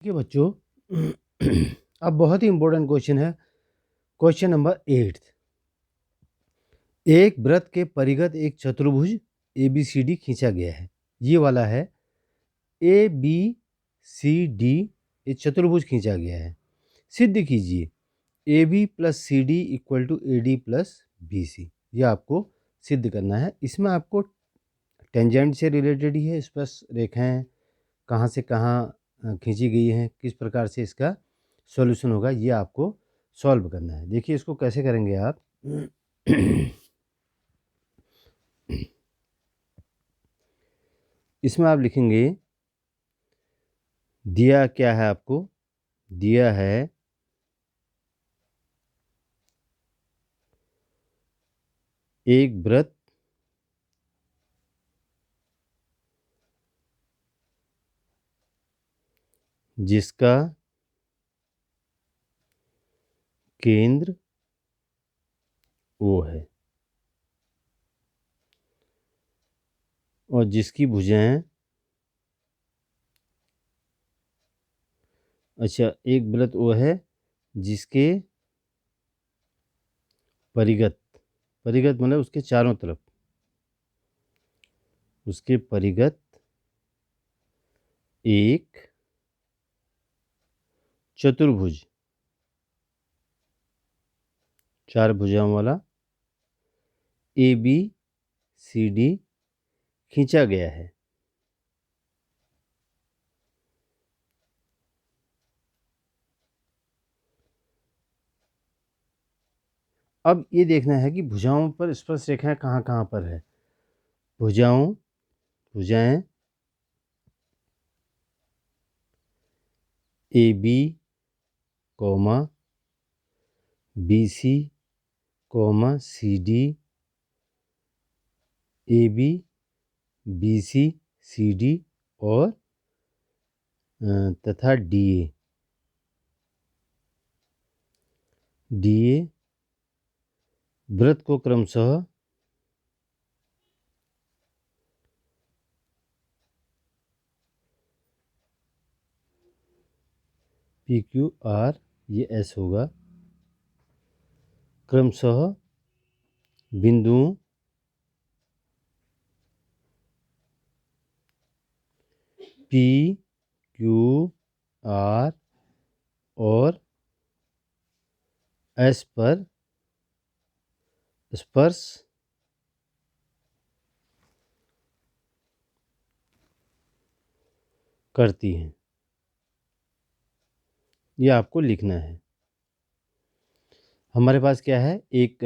देखिए बच्चों, अब बहुत ही इंपॉर्टेंट क्वेश्चन है। Question number 8। एक वृत्त के परिगत एक चतुर्भुज ABCD खींचा गया है। ये वाला है ABCD, एक चतुर्भुज खींचा गया है। सिद्ध कीजिए AB + CD = AD + BC। ये आपको सिद्ध करना है। इसमें आपको टेंजेंट से रिलेटेड ही है, स्पर्श रेखाएं कहाँ से कहाँ खींची गई हैं, किस प्रकार से इसका सॉल्यूशन होगा, ये आपको सॉल्व करना है। देखिए इसको कैसे करेंगे आप। इसमें आप लिखेंगे, दिया क्या है आपको, दिया है एक वृत्त जिसका केंद्र O है और जिसकी भुजाएं, अच्छा, एक वृत्त O है जिसके परिगत, परिगत मतलब उसके चारों तरफ, उसके परिगत एक चतुर्भुज, चार भुजाओं वाला ABCD खींचा गया है। अब ये देखना है कि भुजाओं पर स्पर्श रेखाएं कहाँ कहाँ पर है। भुजाएं AB, BC, CD, AB, BC, CD और तथा DA वृत्त को क्रमशः PQR, ये S होगा, क्रमशः बिंदुओं PQR और S पर स्पर्श करती हैं। ये आपको लिखना है। हमारे पास क्या है, एक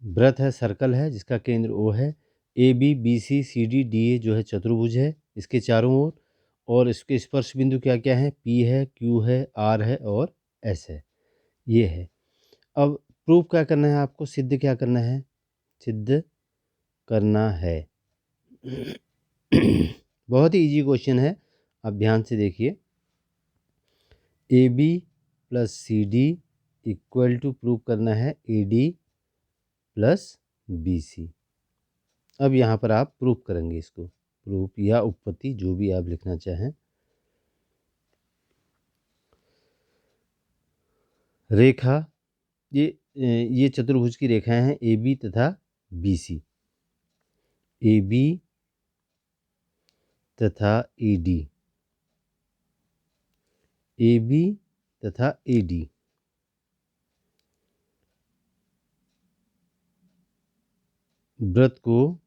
वृत्त है, सर्कल है जिसका केंद्र O है। AB, BC, CD, DA जो है चतुर्भुज है इसके चारों ओर, और इसके स्पर्श बिंदु क्या क्या हैं, P है, Q है, R है और S है। ये है। अब प्रूफ क्या करना है आपको, सिद्ध क्या करना है, सिद्ध करना है। बहुत ही इजी क्वेश्चन है, आप ध्यान से देखिए। AB + CD = प्रूव करना है AD + BC। अब यहाँ पर आप प्रूफ करेंगे इसको, प्रूफ या उत्पत्ति जो भी आप लिखना चाहें। रेखा, ये चतुर्भुज की रेखाएं हैं AB तथा BC, AB तथा AD, AB तथा AD वृत्त को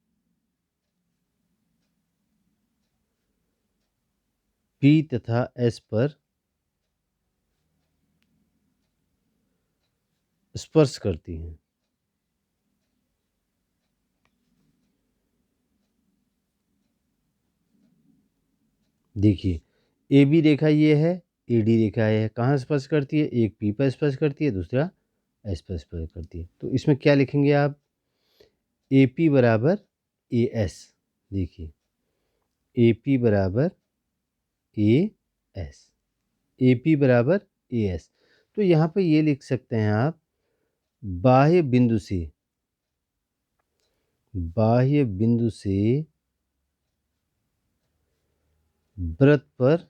P तथा S पर स्पर्श करती हैं। देखिए AB रेखा ये है, AD रेखा है, कहाँ स्पर्श करती है, एक P पर स्पर्श करती है, दूसरा S पर स्पर्श करती है। तो इसमें क्या लिखेंगे आप, AP = AS। देखिए AP = AS, AP = AS। तो यहाँ पे ये लिख सकते हैं आप, बाह्य बिंदु से, बाह्य बिंदु से वृत्त पर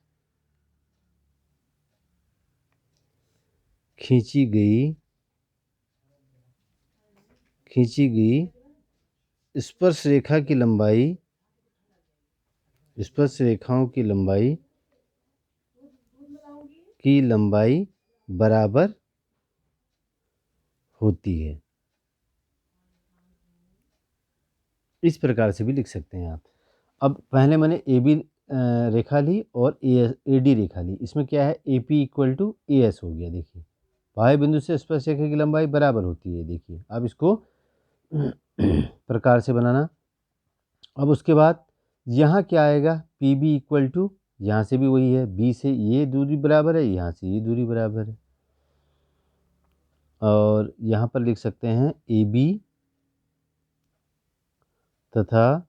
खींची गई स्पर्श रेखा की लंबाई, स्पर्श रेखाओं की लंबाई बराबर होती है। इस प्रकार से भी लिख सकते हैं आप। अब पहले मैंने ए बी रेखा ली और ए डी रेखा ली। इसमें क्या है, A P equal to A S हो गया। देखिए बाह्य बिंदु से स्पर्श रेखा की लंबाई बराबर होती है। देखिए अब इसको प्रकार से बनाना। अब उसके बाद यहाँ क्या आएगा, पी बी इक्वल टू, यहाँ से भी वही है, बी से ये दूरी बराबर है, यहाँ से ये दूरी बराबर है। और यहाँ पर लिख सकते हैं ए बी तथा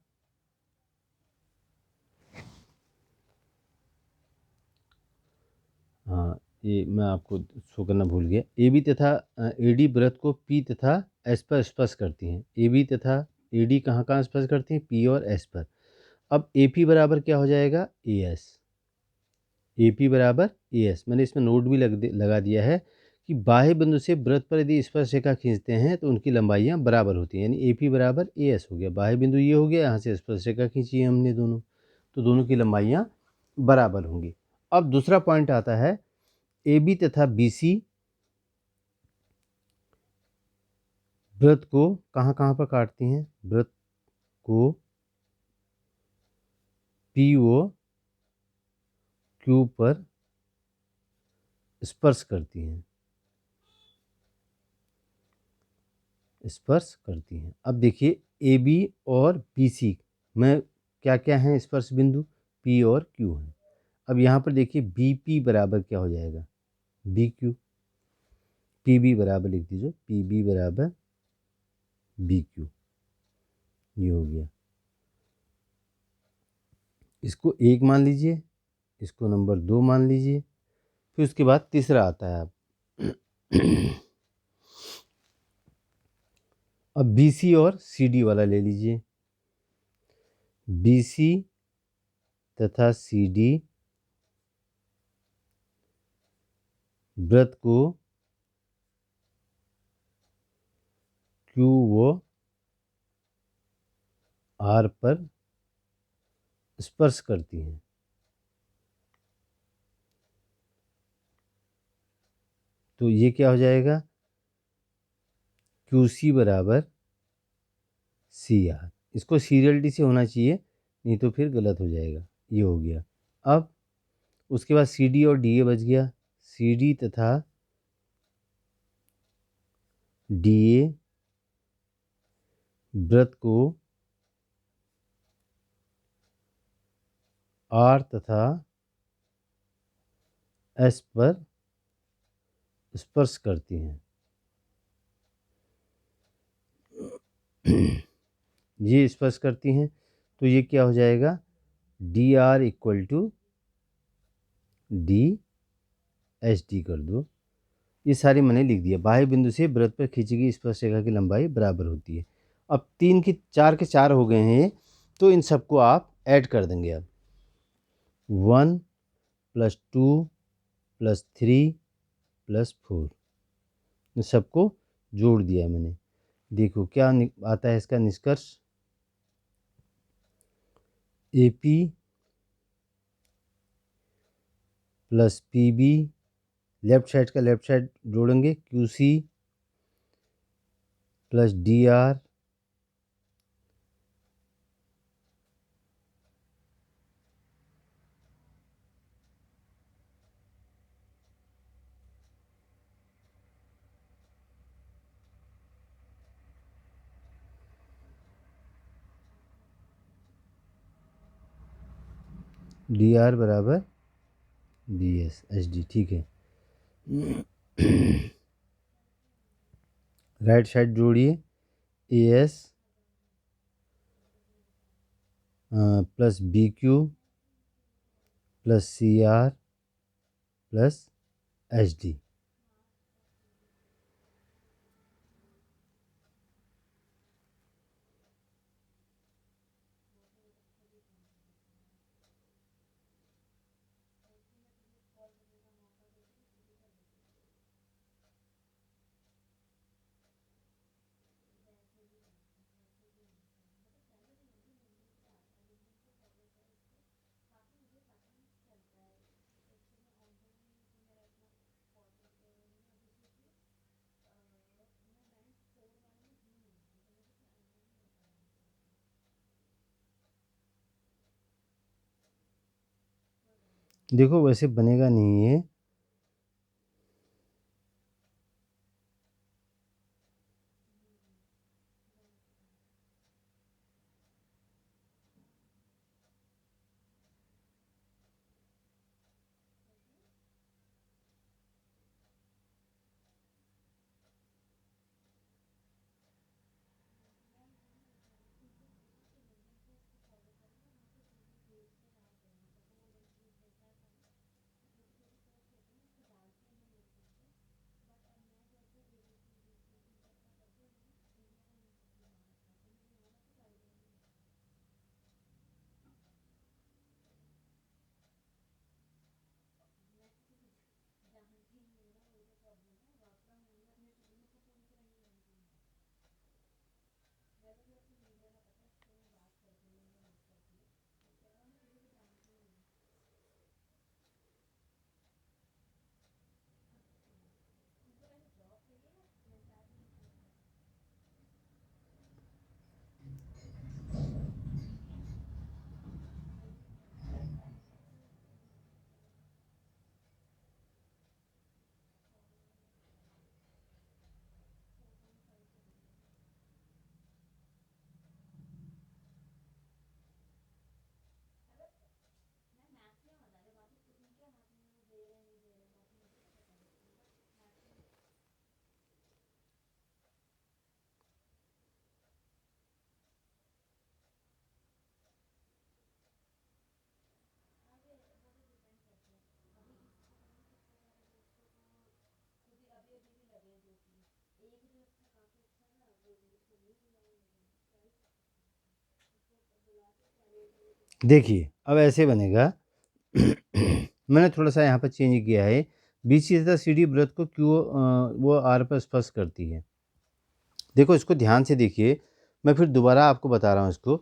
ये मैं आपको शो करना भूल गया। ए बी तथा ए डी वृत्त को पी तथा एस पर स्पर्श करती हैं। ए बी तथा ए डी कहाँ कहाँ स्पर्श करती हैं, पी और एस पर। अब ए पी बराबर क्या हो जाएगा, ए एस। ए पी बराबर ए एस। मैंने इसमें नोट भी लगा दिया है कि बाह्य बिंदु से वृत्त पर यदि स्पर्श रेखा खींचते हैं तो उनकी लंबाइयाँ बराबर होती हैं। यानी ए पी बराबर ए एस हो गया। बाह्य बिंदु ये हो गया, यहाँ से स्पर्श रेखा खींची है हमने दोनों, तो दोनों की लंबाइयाँ बराबर होंगी। अब दूसरा पॉइंट आता है, ए बी तथा बी सी वृत्त को कहाँ कहाँ पर काटती हैं, वृत्त को पी ओ क्यू पर स्पर्श करती हैं, स्पर्श करती हैं। अब देखिए ए बी और बी सी में क्या क्या हैं स्पर्श बिंदु, पी और क्यू हैं। अब यहाँ पर देखिए बी पी बराबर क्या हो जाएगा, बी क्यू। पी बी बराबर लिख दीजिए, पी बी बराबर बी क्यू, ये हो गया। इसको एक मान लीजिए, इसको नंबर 2 मान लीजिए। फिर उसके बाद तीसरा आता है आप अब बी सी और सी डी वाला ले लीजिए। बी सी तथा सी डी वृत्त को क्यू व आर पर स्पर्श करती हैं। तो ये क्या हो जाएगा, क्यू सी बराबर सी आर। इसको सीरियलिटी से होना चाहिए, नहीं तो फिर गलत हो जाएगा। ये हो गया। अब उसके बाद सी डी और डी ए बच गया। सी डी तथा डी ए वृत्त को आर तथा एस पर स्पर्श करती हैं। ये स्पर्श करती हैं, तो ये क्या हो जाएगा, D R equal to D H D कर दो। ये सारी मैंने लिख दिया। बाह्य बिंदु से वृत्त पर खींची गई स्पर्श रेखा की लंबाई बराबर होती है। अब 3 के 4 के 4 हो गए हैं, तो इन सबको आप ऐड कर देंगे। अब 1 + 2 + 3 + 4, इन सबको जोड़ दिया मैंने। देखो क्या आता है इसका निष्कर्ष, A P + P B, left side का लेफ्ट साइड जोड़ेंगे, Q C + D R D R बराबर बी एस एच डी। ठीक है। राइट साइड जोड़िए, A S + B Q + C R + H D. देखो वैसे बनेगा नहीं ये। देखिए अब ऐसे बनेगा। मैंने थोड़ा सा यहाँ पर चेंज किया है। BC तथा CD वृत्त को क्यों वो R पर स्पर्श करती है। देखो इसको ध्यान से देखिए, मैं फिर दोबारा आपको बता रहा हूँ इसको।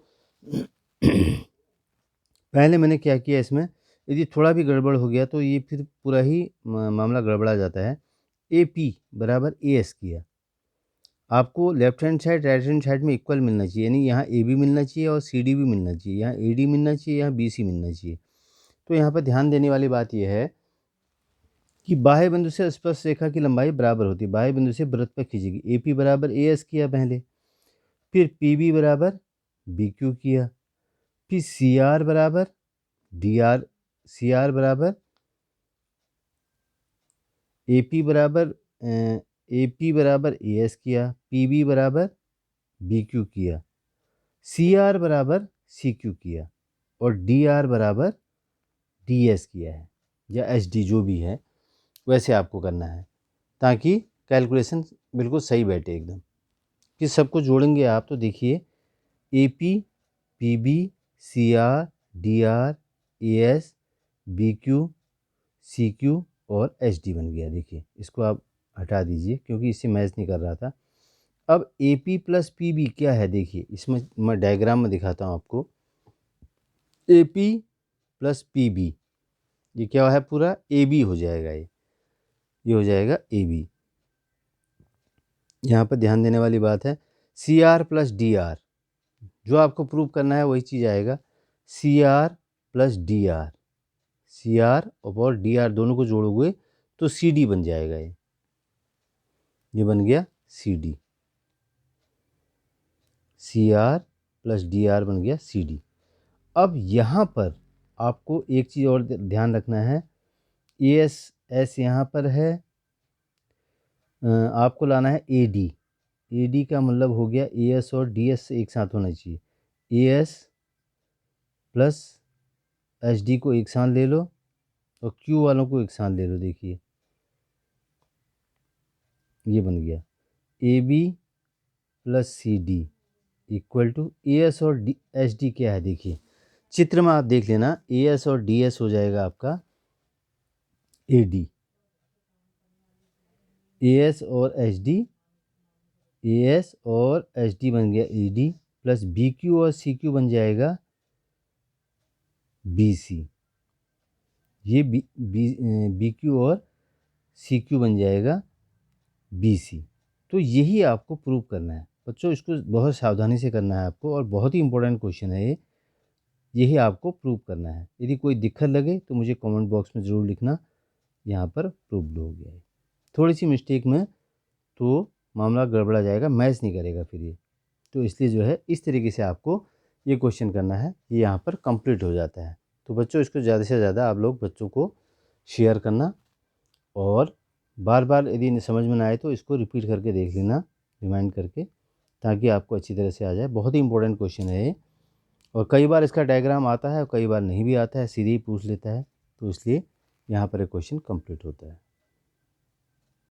पहले मैंने क्या किया इसमें, यदि थोड़ा भी गड़बड़ हो गया तो ये फिर पूरा ही मामला गड़बड़ा जाता है। AP बराबर AS किया। आपको left hand side right hand side में इक्वल मिलना चाहिए, यानी यहाँ AB मिलना चाहिए और CD भी मिलना चाहिए, यहाँ AD मिलना चाहिए, यहाँ BC मिलना चाहिए। तो यहाँ पर ध्यान देने वाली बात यह है कि बाह्य बिंदु से स्पर्श रेखा की लंबाई बराबर होती है। बाह्य बिंदु से वृत्त पर खींचेगी। AP बराबर AS किया पहले, फिर PB बराबर BQ किया, फिर CR बराबर DR, CR बराबर AP बराबर AP बराबर AS किया, PB बराबर BQ किया, CR बराबर CQ किया और DR बराबर DS किया है, या SD जो भी है वैसे आपको करना है, ताकि कैलकुलेशन बिल्कुल सही बैठे एकदम। कि सबको जोड़ेंगे आप तो देखिए AP, PB, CR, DR, AS, BQ, CQ और SD बन गया। देखिए इसको आप हटा दीजिए क्योंकि इससे मैच नहीं कर रहा था। अब AP प्लस PB क्या है, देखिए इसमें मैं डायग्राम में दिखाता हूँ आपको। AP प्लस PB ये क्या है, पूरा AB हो जाएगा। ये हो जाएगा AB। यहाँ पर ध्यान देने वाली बात है, CR प्लस DR जो आपको प्रूव करना है वही चीज़ आएगा। CR प्लस DR, CR और DR दोनों को जोड़ोगे तो CD बन जाएगा। ये बन गया CD। CR प्लस DR बन गया CD। अब यहाँ पर आपको एक चीज़ और ध्यान रखना है, AS यहाँ पर है, आपको लाना है AD। AD का मतलब हो गया AS और DS एक साथ होना चाहिए। AS प्लस SD को एक साथ ले लो और Q वालों को एक साथ ले लो। देखिए ये बन गया AB plus CD equal to AS और SD क्या है, देखिए चित्र में आप देख लेना, AS और DS हो जाएगा आपका AD, AS और SD, AS और SD बन गया AD प्लस BQ और CQ बन जाएगा BC। ये BQ और CQ बन जाएगा BC। तो यही आपको प्रूव करना है बच्चों, इसको बहुत सावधानी से करना है आपको, और बहुत ही इंपॉर्टेंट क्वेश्चन है ये। यही आपको प्रूव करना है। यदि कोई दिक्कत लगे तो मुझे कमेंट बॉक्स में ज़रूर लिखना, यहाँ पर प्रूव्ड हो गया है। थोड़ी सी मिस्टेक में तो मामला गड़बड़ा जाएगा, मैच नहीं करेगा फिर ये। तो इसलिए जो है इस तरीके से आपको ये क्वेश्चन करना है, ये यहाँ पर कंप्लीट हो जाता है। तो बच्चों इसको ज़्यादा से ज़्यादा आप लोग बच्चों को शेयर करना, और बार बार यदि समझ में ना आए तो इसको रिपीट करके देख लेना, रिमाइंड करके, ताकि आपको अच्छी तरह से आ जाए। बहुत ही इंपॉर्टेंट क्वेश्चन है ये, और कई बार इसका डायग्राम आता है और कई बार नहीं भी आता है, सीधे ही पूछ लेता है। तो इसलिए यहाँ पर एक क्वेश्चन कंप्लीट होता है।